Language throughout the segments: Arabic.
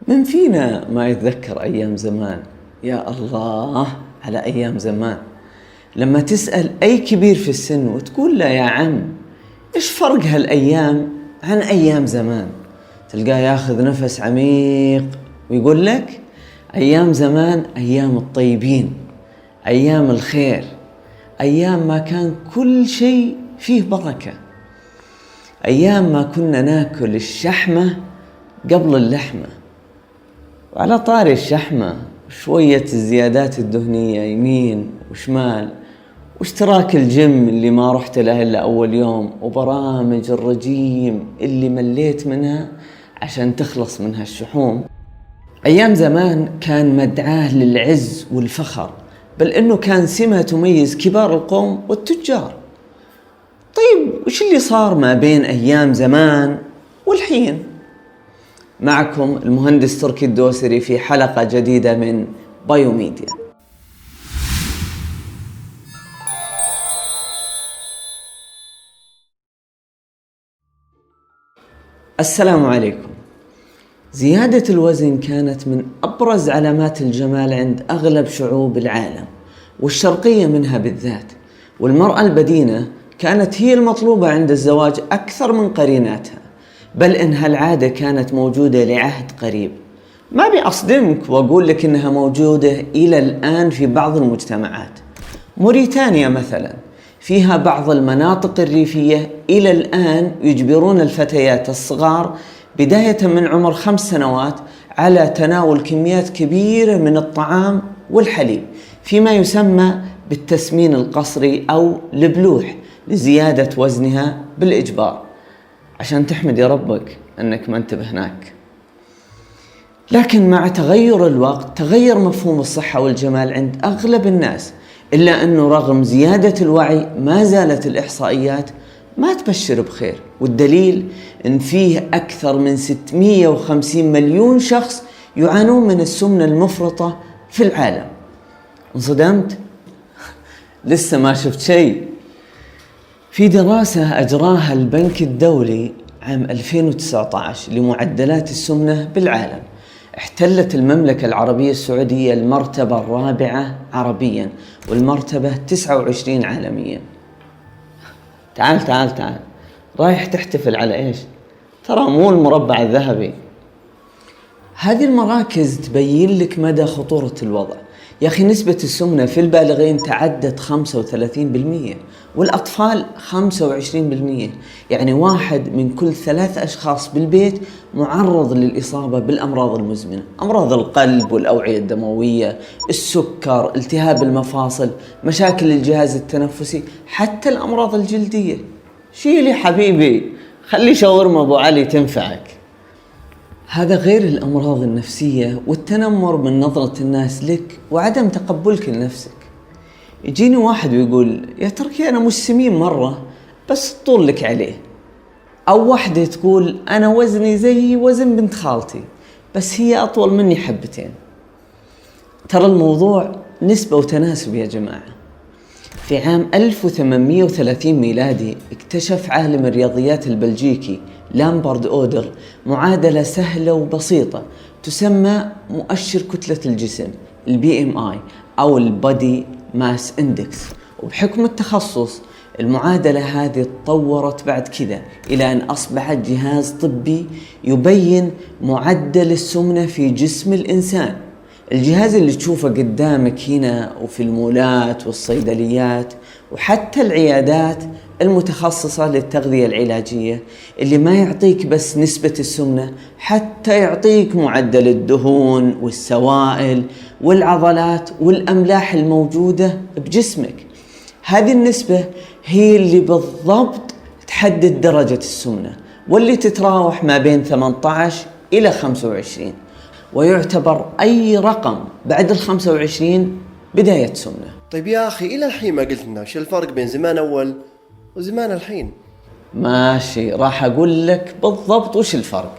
من فينا ما يتذكر أيام زمان؟ يا الله على أيام زمان. لما تسأل أي كبير في السن وتقول له يا عم إيش فرق هالأيام عن أيام زمان، تلقاه ياخذ نفس عميق ويقول لك أيام زمان أيام الطيبين، أيام الخير، أيام ما كان كل شيء فيه بركة، أيام ما كنا ناكل الشحمة قبل اللحمة. وعلى طاري الشحمة شوية الزيادات الدهنية يمين وشمال، واشتراك الجيم اللي ما رحت له إلا أول يوم، وبرامج الرجيم اللي مليت منها عشان تخلص من هالشحوم. أيام زمان كان مدعاة للعز والفخر، بل إنه كان سمة تميز كبار القوم والتجار. طيب وش اللي صار ما بين أيام زمان والحين؟ معكم المهندس تركي الدوسري في حلقة جديدة من بايوميديا. السلام عليكم. زيادة الوزن كانت من أبرز علامات الجمال عند أغلب شعوب العالم، والشرقية منها بالذات، والمرأة البدينة كانت هي المطلوبة عند الزواج أكثر من قريناتها، بل إن هالعادة كانت موجودة لعهد قريب. ما بأصدمك وأقول لك إنها موجودة إلى الآن في بعض المجتمعات. موريتانيا مثلا فيها بعض المناطق الريفية إلى الآن يجبرون الفتيات الصغار بداية من عمر 5 سنوات على تناول كميات كبيرة من الطعام والحليب، فيما يسمى بالتسمين القصري أو البلوح، لزيادة وزنها بالإجبار، عشان تحمدي ربك أنك ما انت هناك. لكن مع تغير الوقت تغير مفهوم الصحة والجمال عند أغلب الناس، إلا أنه رغم زيادة الوعي ما زالت الإحصائيات ما تبشر بخير. والدليل إن فيه أكثر من 650 مليون شخص يعانون من السمنة المفرطة في العالم. انصدمت؟ لسه ما شفت شيء. في دراسة أجراها البنك الدولي عام 2019 لمعدلات السمنة بالعالم، احتلت المملكة العربية السعودية المرتبة الرابعة عربيا والمرتبة 29 عالميا. تعال رايح تحتفل على ايش؟ ترى مو المربع الذهبي. هذه المراكز تبين لك مدى خطورة الوضع. يا أخي نسبة السمنة في البالغين تعدت 35%، والأطفال 25%. يعني 1 من كل 3 أشخاص بالبيت معرض للإصابة بالأمراض المزمنة، أمراض القلب والأوعية الدموية، السكر، التهاب المفاصل، مشاكل الجهاز التنفسي، حتى الأمراض الجلدية. شيلي حبيبي، خلي شاورما أبو علي تنفعك. هذا غير الأمراض النفسية والتنمر من نظرة الناس لك وعدم تقبلك لنفسك. يجيني واحد ويقول يا تركي أنا مش سمين مرة بس طول لك عليه، أو واحدة تقول أنا وزني زي وزن بنت خالتي بس هي أطول مني حبتين. ترى الموضوع نسبة وتناسب يا جماعة. في عام 1830 ميلادي اكتشف عالم الرياضيات البلجيكي لامبرد أودر معادلة سهلة وبسيطة تسمى مؤشر كتلة الجسم الBMI أو البادي ماس إندكس. وبحكم التخصص المعادلة هذه تطورت بعد كذا إلى أن أصبحت جهاز طبي يبين معدل السمنة في جسم الإنسان. الجهاز اللي تشوفه قدامك هنا وفي المولات والصيدليات وحتى العيادات المتخصصة للتغذية العلاجية، اللي ما يعطيك بس نسبة السمنة، حتى يعطيك معدل الدهون والسوائل والعضلات والأملاح الموجودة بجسمك. هذه النسبة هي اللي بالضبط تحدد درجة السمنة، واللي تتراوح ما بين 18 إلى 25، ويعتبر أي رقم بعد 25 بداية سمنة. طيب يا أخي إلى الحين ما قلت لنا شو الفرق بين زمان أول وزمان الحين؟ ماشي، راح أقول لك بالضبط وش الفرق.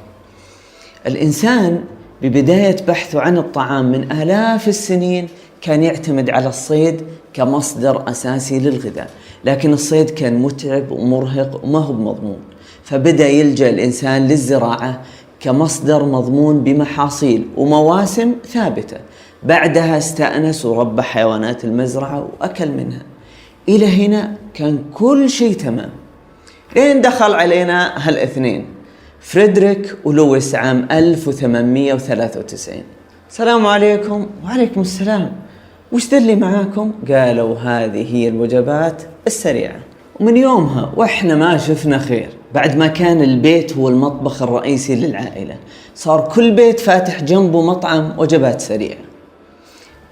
الإنسان ببداية بحثه عن الطعام من آلاف السنين كان يعتمد على الصيد كمصدر أساسي للغذاء، لكن الصيد كان متعب ومرهق وما هو مضمون، فبدأ يلجأ الإنسان للزراعة كمصدر مضمون بمحاصيل ومواسم ثابتة. بعدها استأنس وربى حيوانات المزرعة وأكل منها. إلى هنا كان كل شيء تمام، لين دخل علينا هالاثنين فريدريك ولويس عام 1893. السلام عليكم. وعليكم السلام. وش ذا اللي معاكم؟ قالوا هذه هي الوجبات السريعة. ومن يومها وإحنا ما شفنا خير. بعد ما كان البيت هو المطبخ الرئيسي للعائلة، صار كل بيت فاتح جنبه مطعم وجبات سريعة.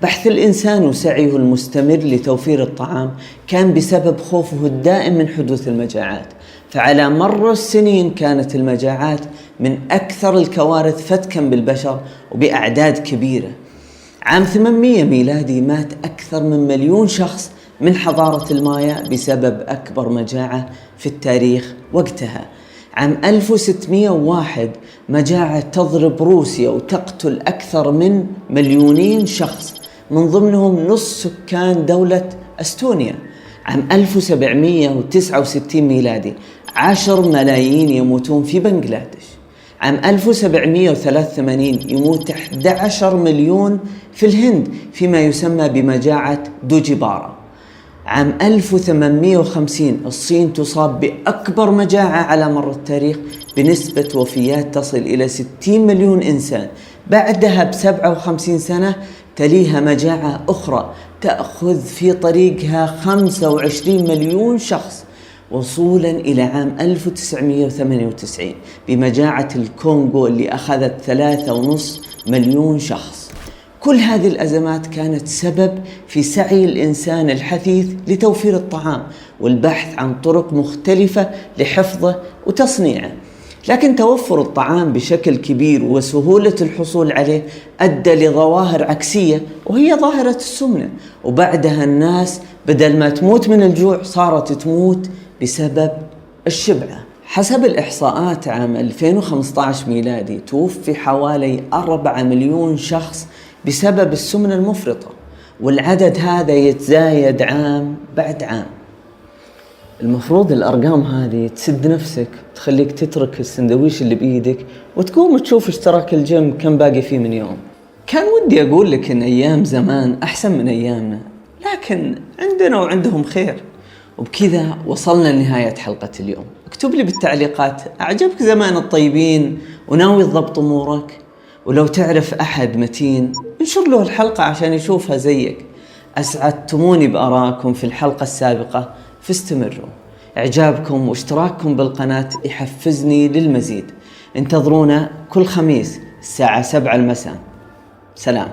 بحث الإنسان وسعيه المستمر لتوفير الطعام كان بسبب خوفه الدائم من حدوث المجاعات، فعلى مر السنين كانت المجاعات من أكثر الكوارث فتكا بالبشر وبأعداد كبيرة. عام 800 ميلادي مات أكثر من 1,000,000 شخص من حضارة المايا بسبب أكبر مجاعة في التاريخ وقتها. عام 1601 مجاعة تضرب روسيا وتقتل أكثر من 2,000,000 شخص، من ضمنهم نصف سكان دولة أستونيا. عام 1769 ميلادي 10 ملايين يموتون في بنغلاديش. عام 1783 يموت 11 مليون في الهند فيما يسمى بمجاعة دوجيبارا. عام 1850 الصين تصاب بأكبر مجاعة على مر التاريخ بنسبة وفيات تصل إلى 60 مليون إنسان. بعدها ب57 سنة تليها مجاعة أخرى تأخذ في طريقها 25 مليون شخص، وصولا إلى عام 1998 بمجاعة الكونغو اللي أخذت 3.5 مليون شخص. كل هذه الأزمات كانت سبب في سعي الإنسان الحثيث لتوفير الطعام والبحث عن طرق مختلفة لحفظه وتصنيعه. لكن توفر الطعام بشكل كبير وسهولة الحصول عليه أدى لظواهر عكسية، وهي ظاهرة السمنة. وبعدها الناس بدل ما تموت من الجوع صارت تموت بسبب الشبعة. حسب الإحصاءات عام 2015 ميلادي توفي حوالي 4 مليون شخص بسبب السمنة المفرطة، والعدد هذا يتزايد عام بعد عام. المفروض الأرقام هذه تسد نفسك، تخليك تترك السندويش اللي بإيدك وتقوم تشوف اشتراك الجيم كم باقي فيه من يوم. كان ودي أقول لك إن أيام زمان أحسن من أيامنا، لكن عندنا وعندهم خير. وبكذا وصلنا لنهاية حلقة اليوم. اكتب لي بالتعليقات أعجبك زمان الطيبين وناوي تضبط أمورك، ولو تعرف أحد متين انشر له الحلقة عشان يشوفها زيك. أسعدتموني بآرائكم في الحلقة السابقة، فاستمروا. إعجابكم واشتراككم بالقناة يحفزني للمزيد. انتظرونا كل خميس الساعة 7 المساء. سلام.